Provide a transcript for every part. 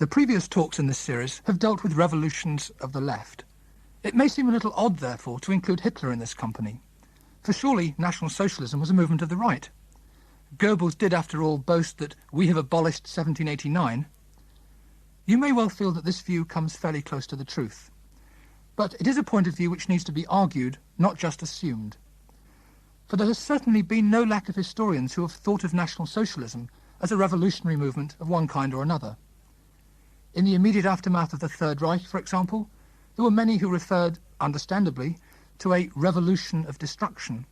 The previous talks in this series have dealt with revolutions of the left. It may seem a little odd, therefore, to include Hitler in this company, for surely National Socialism was a movement of the right. Goebbels did, after all, boast that we have abolished 1789. You may well feel that this view comes fairly close to the truth, but it is a point of view which needs to be argued, not just assumed. For there has certainly been no lack of historians who have thought of National Socialism as a revolutionary movement of one kind or another. In the immediate aftermath of the Third Reich, for example, there were many who referred, understandably, to a revolution of destruction.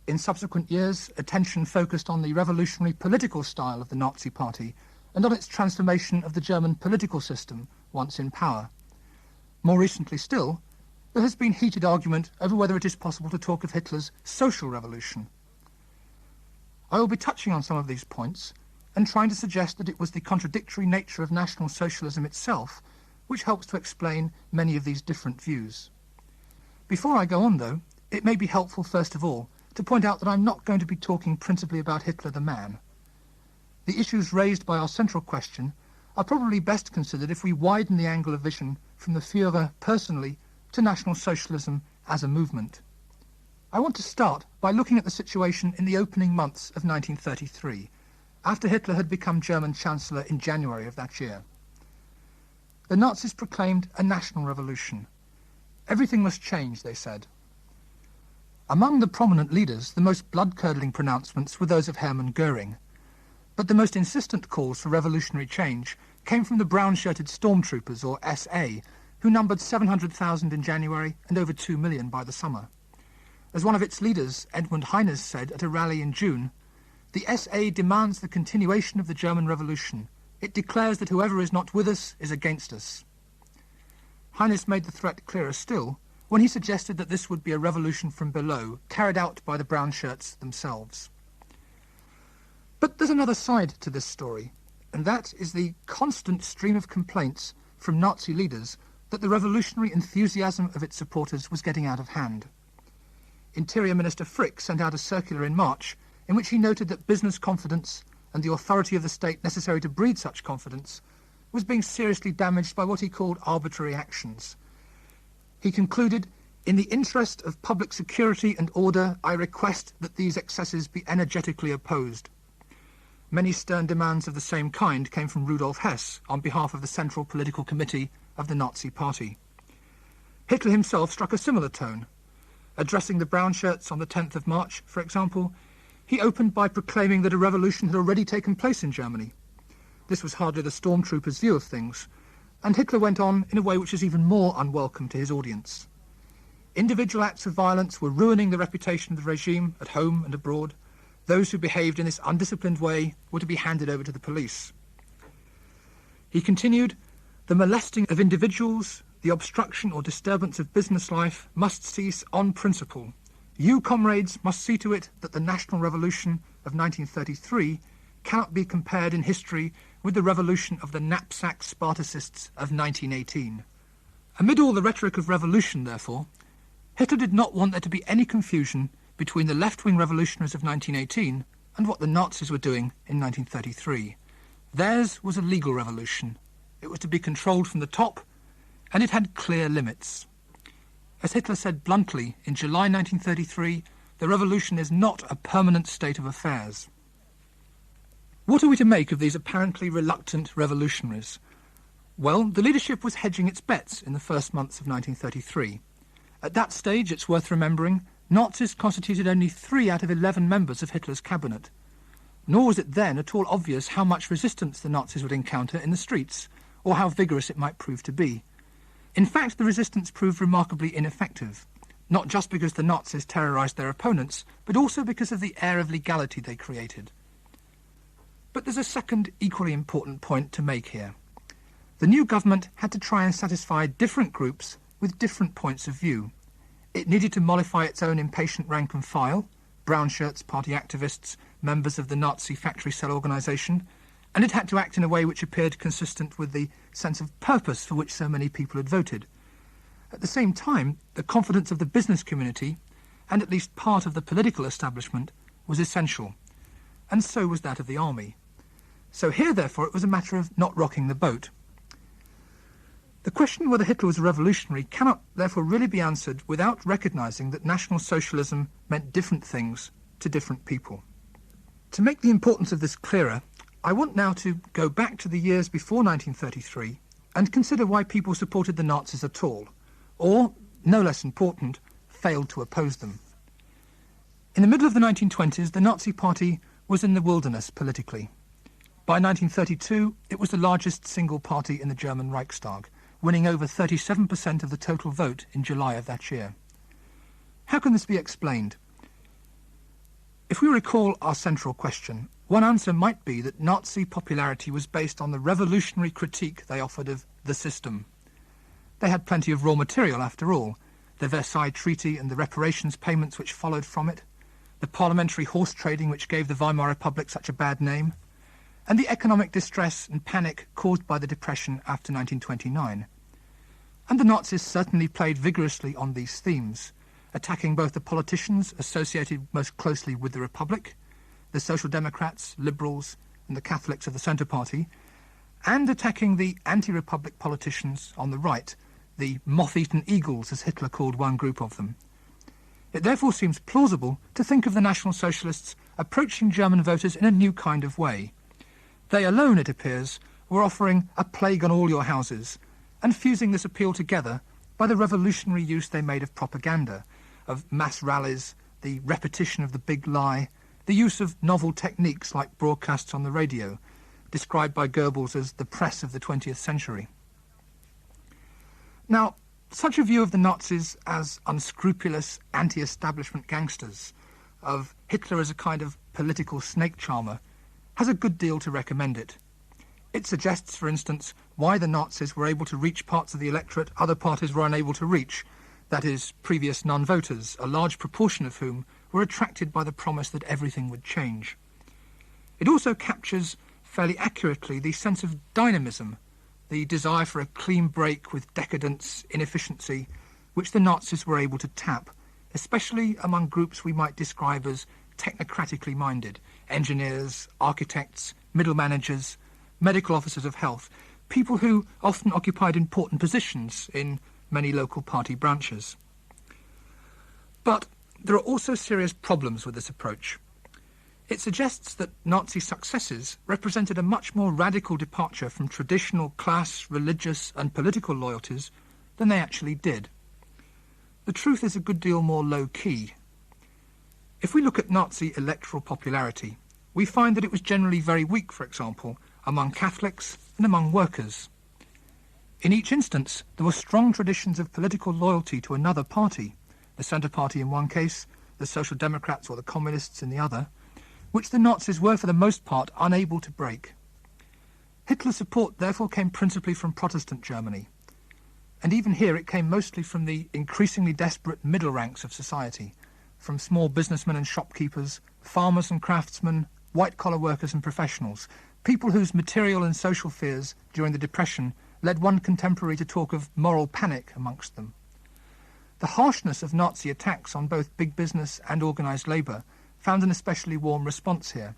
In subsequent years, attention focused on the revolutionary political style of the Nazi Party and on its transformation of the German political system once in power. More recently still, there has been heated argument over whether it is possible to talk of Hitler's social revolution. I will be touching on some of these points and trying to suggest that it was the contradictory nature of National Socialism itself which helps to explain many of these different views. Before I go on, though, it may be helpful, first of all, to point out that I'm not going to be talking principally about Hitler the man. The issues raised by our central question are probably best considered if we widen the angle of vision from the Führer personally to National Socialism as a movement. I want to start by looking at the situation in the opening months of 1933, after Hitler had become German Chancellor in January of that year. The Nazis proclaimed a national revolution. Everything must change, they said. Among the prominent leaders, the most blood-curdling pronouncements were those of Hermann Göring. But the most insistent calls for revolutionary change came from the brown-shirted stormtroopers, or SA, who numbered 700,000 in January and over 2 million by the summer. As one of its leaders, Edmund Heines, said at a rally in June, "The SA demands the continuation of the German Revolution. It declares that whoever is not with us is against us." Heines made the threat clearer still when he suggested that this would be a revolution from below, carried out by the brown shirts themselves. But there's another side to this story, and that is the constant stream of complaints from Nazi leaders that the revolutionary enthusiasm of its supporters was getting out of hand. Interior Minister Frick sent out a circular in March in which he noted that business confidence and the authority of the state necessary to breed such confidence was being seriously damaged by what he called arbitrary actions. He concluded, "In the interest of public security and order, I request that these excesses be energetically opposed." Many stern demands of the same kind came from Rudolf Hess on behalf of the Central Political Committee of the Nazi Party. Hitler himself struck a similar tone. Addressing the brown shirts on the 10th of March, for example, he opened by proclaiming that a revolution had already taken place in Germany. This was hardly the stormtroopers' view of things, and Hitler went on in a way which is even more unwelcome to his audience. Individual acts of violence were ruining the reputation of the regime at home and abroad. Those who behaved in this undisciplined way were to be handed over to the police. He continued, "The molesting of individuals, the obstruction or disturbance of business life must cease on principle. You, comrades, must see to it that the national revolution of 1933 cannot be compared in history with the revolution of the knapsack Spartacists of 1918. Amid all the rhetoric of revolution, therefore, Hitler did not want there to be any confusion between the left-wing revolutionaries of 1918 and what the Nazis were doing in 1933. Theirs was a legal revolution. It was to be controlled from the top, and it had clear limits. As Hitler said bluntly in July 1933, the revolution is not a permanent state of affairs. What are we to make of these apparently reluctant revolutionaries? Well, the leadership was hedging its bets in the first months of 1933. At that stage, it's worth remembering, Nazis constituted only 3 out of 11 members of Hitler's cabinet. Nor was it then at all obvious how much resistance the Nazis would encounter in the streets, or how vigorous it might prove to be. In fact, the resistance proved remarkably ineffective, not just because the Nazis terrorised their opponents, but also because of the air of legality they created. But there's a second, equally important point to make here. The new government had to try and satisfy different groups with different points of view. It needed to mollify its own impatient rank and file, brown shirts, party activists, members of the Nazi factory cell organisation, and it had to act in a way which appeared consistent with the sense of purpose for which so many people had voted. At the same time, the confidence of the business community, and at least part of the political establishment, was essential, and so was that of the army. So here, therefore, it was a matter of not rocking the boat. The question whether Hitler was a revolutionary cannot, therefore, really be answered without recognising that National Socialism meant different things to different people. To make the importance of this clearer, I want now to go back to the years before 1933 and consider why people supported the Nazis at all, or, no less important, failed to oppose them. In the middle of the 1920s, the Nazi Party was in the wilderness politically. By 1932, it was the largest single party in the German Reichstag, winning over 37% of the total vote in July of that year. How can this be explained? If we recall our central question, one answer might be that Nazi popularity was based on the revolutionary critique they offered of the system. They had plenty of raw material, after all, the Versailles Treaty and the reparations payments which followed from it, the parliamentary horse trading which gave the Weimar Republic such a bad name, and the economic distress and panic caused by the Depression after 1929. And the Nazis certainly played vigorously on these themes, attacking both the politicians associated most closely with the Republic, the Social Democrats, Liberals, and the Catholics of the Centre Party, and attacking the anti-Republic politicians on the right, the moth-eaten eagles, as Hitler called one group of them. It therefore seems plausible to think of the National Socialists approaching German voters in a new kind of way. They alone, it appears, were offering a plague on all your houses, and fusing this appeal together by the revolutionary use they made of propaganda, of mass rallies, the repetition of the big lie, the use of novel techniques like broadcasts on the radio, described by Goebbels as the press of the 20th century. Now, such a view of the Nazis as unscrupulous anti-establishment gangsters, of Hitler as a kind of political snake charmer, has a good deal to recommend it. It suggests, for instance, why the Nazis were able to reach parts of the electorate other parties were unable to reach, that is, previous non-voters, a large proportion of whom were attracted by the promise that everything would change. It also captures fairly accurately the sense of dynamism, the desire for a clean break with decadence, inefficiency, which the Nazis were able to tap, especially among groups we might describe as technocratically minded, engineers, architects, middle managers, medical officers of health, people who often occupied important positions in many local party branches. But there are also serious problems with this approach. It suggests that Nazi successes represented a much more radical departure from traditional class, religious and political loyalties than they actually did. The truth is a good deal more low-key. If we look at Nazi electoral popularity, we find that it was generally very weak, for example, among Catholics and among workers. In each instance, there were strong traditions of political loyalty to another party, the Centre Party in one case, the Social Democrats or the Communists in the other, which the Nazis were for the most part unable to break. Hitler's support therefore came principally from Protestant Germany, and even here it came mostly from the increasingly desperate middle ranks of society, from small businessmen and shopkeepers, farmers and craftsmen, white-collar workers and professionals, people whose material and social fears during the Depression led one contemporary to talk of moral panic amongst them. The harshness of Nazi attacks on both big business and organised labour found an especially warm response here.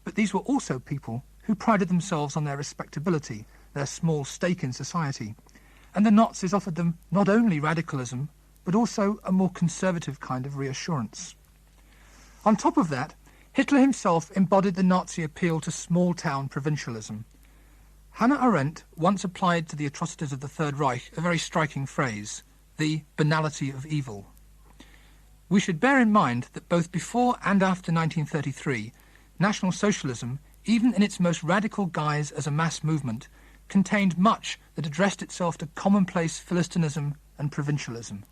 But these were also people who prided themselves on their respectability, their small stake in society, and the Nazis offered them not only radicalism, but also a more conservative kind of reassurance. On top of that, Hitler himself embodied the Nazi appeal to small-town provincialism. Hannah Arendt once applied to the atrocities of the Third Reich a very striking phrase, the banality of evil. We should bear in mind that both before and after 1933, National Socialism, even in its most radical guise as a mass movement, contained much that addressed itself to commonplace Philistinism and provincialism.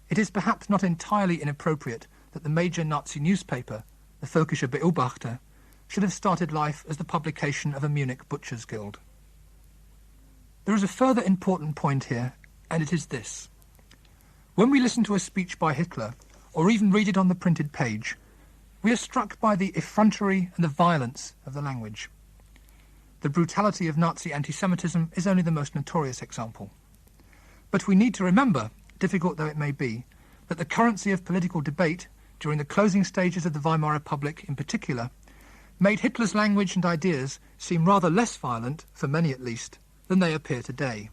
It is perhaps not entirely inappropriate that the major Nazi newspaper, the Völkische Beobachter, should have started life as the publication of a Munich butchers' guild. There is a further important point here, and it is this. When we listen to a speech by Hitler, or even read it on the printed page, we are struck by the effrontery and the violence of the language. The brutality of Nazi anti-Semitism is only the most notorious example. But we need to remember, difficult though it may be, that the currency of political debate during the closing stages of the Weimar Republic in particular made Hitler's language and ideas seem rather less violent, for many at least, than they appear today.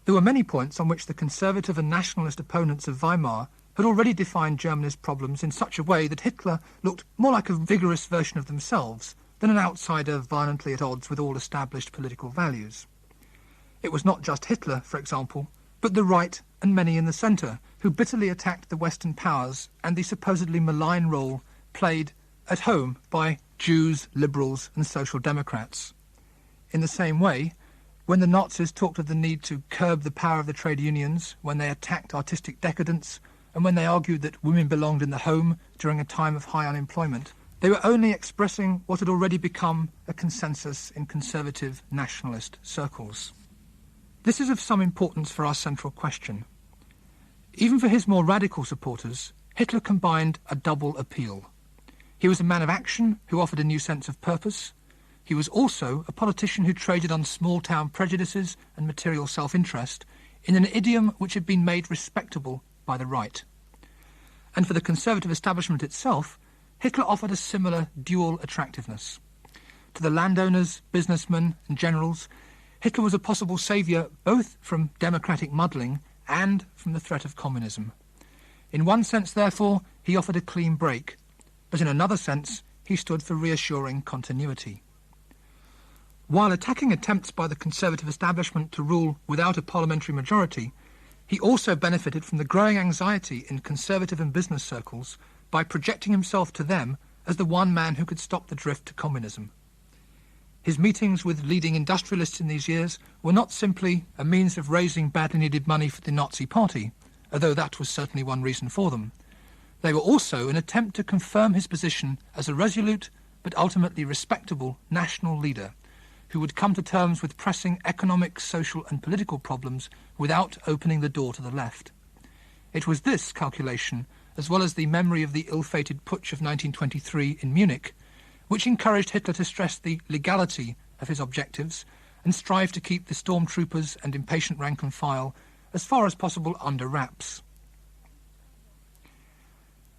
There were many points on which the conservative and nationalist opponents of Weimar had already defined Germany's problems in such a way that Hitler looked more like a vigorous version of themselves than an outsider violently at odds with all established political values. It was not just Hitler, for example, but the right and many in the centre who bitterly attacked the Western powers and the supposedly malign role played at home by Jews, liberals and social democrats. In the same way, when the Nazis talked of the need to curb the power of the trade unions, when they attacked artistic decadence, and when they argued that women belonged in the home during a time of high unemployment, they were only expressing what had already become a consensus in conservative nationalist circles. This is of some importance for our central question. Even for his more radical supporters, Hitler combined a double appeal. He was a man of action who offered a new sense of purpose. He was also a politician who traded on small-town prejudices and material self-interest in an idiom which had been made respectable by the right. And for the conservative establishment itself, Hitler offered a similar dual attractiveness. To the landowners, businessmen and generals, Hitler was a possible saviour both from democratic muddling and from the threat of communism. In one sense, therefore, he offered a clean break, but in another sense, he stood for reassuring continuity. While attacking attempts by the conservative establishment to rule without a parliamentary majority, he also benefited from the growing anxiety in conservative and business circles by projecting himself to them as the one man who could stop the drift to communism. His meetings with leading industrialists in these years were not simply a means of raising badly needed money for the Nazi Party, although that was certainly one reason for them. They were also an attempt to confirm his position as a resolute but ultimately respectable national leader who would come to terms with pressing economic, social and political problems without opening the door to the left. It was this calculation, as well as the memory of the ill-fated putsch of 1923 in Munich, which encouraged Hitler to stress the legality of his objectives and strive to keep the stormtroopers and impatient rank and file as far as possible under wraps.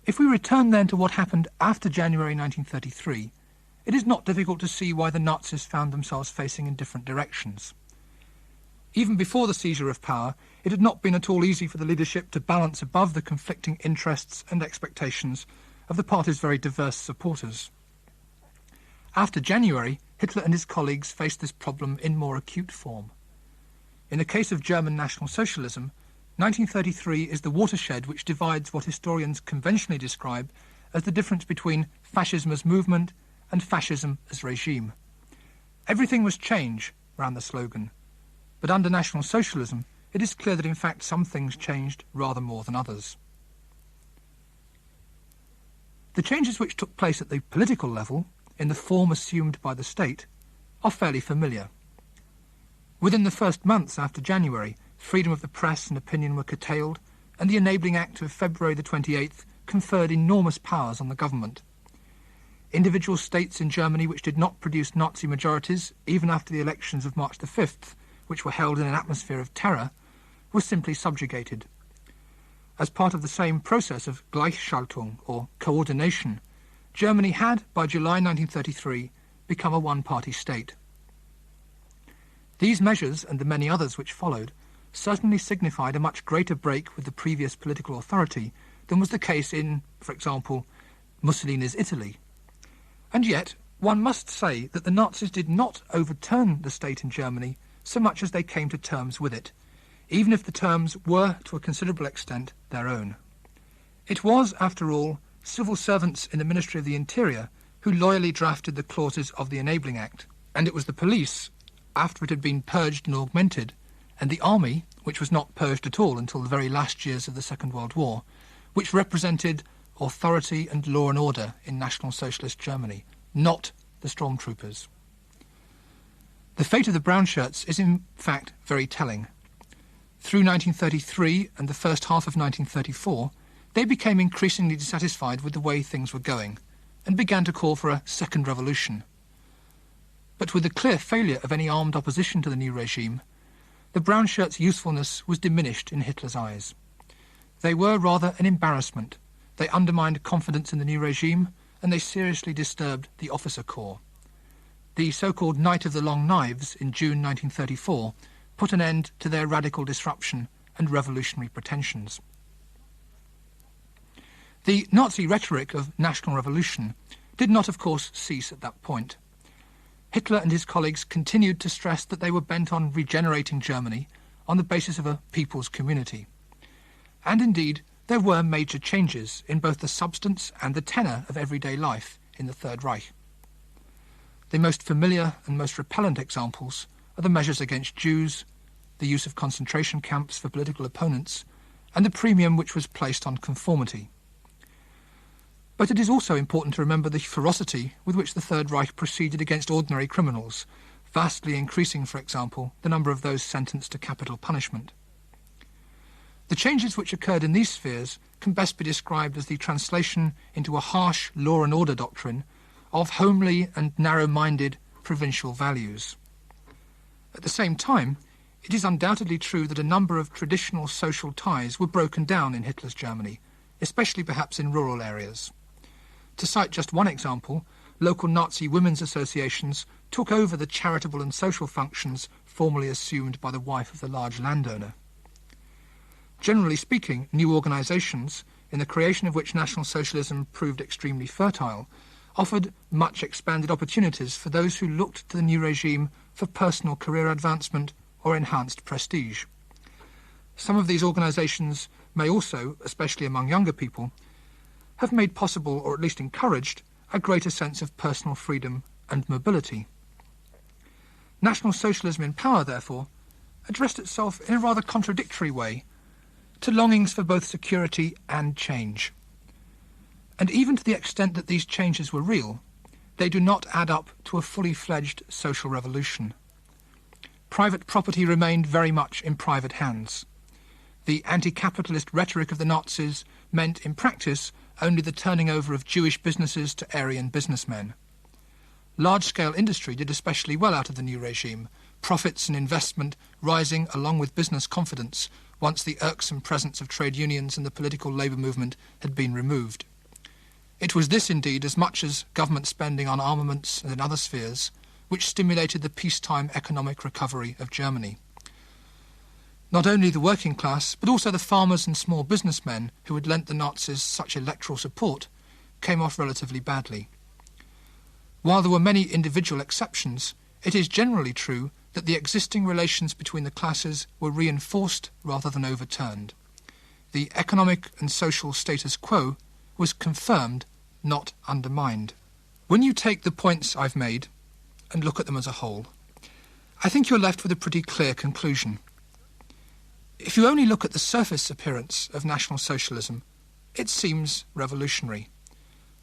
If we return then to what happened after January 1933, it is not difficult to see why the Nazis found themselves facing in different directions. Even before the seizure of power, it had not been at all easy for the leadership to balance above the conflicting interests and expectations of the party's very diverse supporters. After January, Hitler and his colleagues faced this problem in more acute form. In the case of German National Socialism, 1933 is the watershed which divides what historians conventionally describe as the difference between fascism as movement and fascism as regime. Everything must change, ran the slogan. But under National Socialism, it is clear that in fact some things changed rather more than others. The changes which took place at the political level, in the form assumed by the state, are fairly familiar. Within the first months after January, freedom of the press and opinion were curtailed, and the Enabling Act of February the 28th conferred enormous powers on the government. Individual states in Germany which did not produce Nazi majorities, even after the elections of March the 5th, which were held in an atmosphere of terror, were simply subjugated. As part of the same process of Gleichschaltung, or coordination, Germany had, by July 1933, become a one-party state. These measures, and the many others which followed, certainly signified a much greater break with the previous political authority than was the case in, for example, Mussolini's Italy. And yet, one must say that the Nazis did not overturn the state in Germany so much as they came to terms with it, even if the terms were, to a considerable extent, their own. It was, after all, civil servants in the Ministry of the Interior who loyally drafted the clauses of the Enabling Act, and it was the police, after it had been purged and augmented, and the army, which was not purged at all until the very last years of the Second World War, which represented authority and law and order in National Socialist Germany, not the stormtroopers. The fate of the brown shirts is in fact very telling. Through 1933 and the first half of 1934, they became increasingly dissatisfied with the way things were going and began to call for a second revolution. But with the clear failure of any armed opposition to the new regime, the brown shirts' usefulness was diminished in Hitler's eyes. They were rather an embarrassment. They undermined confidence in the new regime and they seriously disturbed the officer corps. The so-called Night of the Long Knives in June 1934 put an end to their radical disruption and revolutionary pretensions. The Nazi rhetoric of national revolution did not, of course, cease at that point. Hitler and his colleagues continued to stress that they were bent on regenerating Germany on the basis of a people's community. And indeed, there were major changes in both the substance and the tenor of everyday life in the Third Reich. The most familiar and most repellent examples are the measures against Jews, the use of concentration camps for political opponents, and the premium which was placed on conformity. But it is also important to remember the ferocity with which the Third Reich proceeded against ordinary criminals, vastly increasing, for example, the number of those sentenced to capital punishment. The changes which occurred in these spheres can best be described as the translation into a harsh law and order doctrine of homely and narrow-minded provincial values. At the same time, it is undoubtedly true that a number of traditional social ties were broken down in Hitler's Germany, especially perhaps in rural areas. To cite just one example, local Nazi women's associations took over the charitable and social functions formerly assumed by the wife of the large landowner. Generally speaking, new organisations, in the creation of which National Socialism proved extremely fertile, offered much expanded opportunities for those who looked to the new regime for personal career advancement or enhanced prestige. Some of these organisations may also, especially among younger people, have made possible, or at least encouraged, a greater sense of personal freedom and mobility. National Socialism in power, therefore, addressed itself in a rather contradictory way to longings for both security and change. And even to the extent that these changes were real, they do not add up to a fully fledged social revolution. Private property remained very much in private hands. The anti-capitalist rhetoric of the Nazis meant, in practice, only the turning over of Jewish businesses to Aryan businessmen. Large-scale industry did especially well out of the new regime, profits and investment rising along with business confidence once the irksome presence of trade unions and the political labour movement had been removed. It was this, indeed, as much as government spending on armaments and in other spheres, which stimulated the peacetime economic recovery of Germany. Not only the working class, but also the farmers and small businessmen who had lent the Nazis such electoral support came off relatively badly. While there were many individual exceptions, it is generally true that the existing relations between the classes were reinforced rather than overturned. The economic and social status quo was confirmed, not undermined. When you take the points I've made and look at them as a whole, I think you're left with a pretty clear conclusion. If you only look at the surface appearance of National Socialism, it seems revolutionary.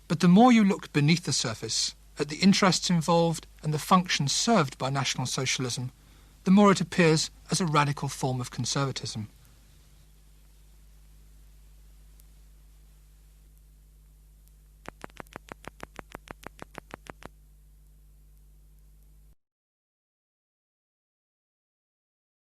But the more you look beneath the surface, at the interests involved and the functions served by National Socialism, the more it appears as a radical form of conservatism.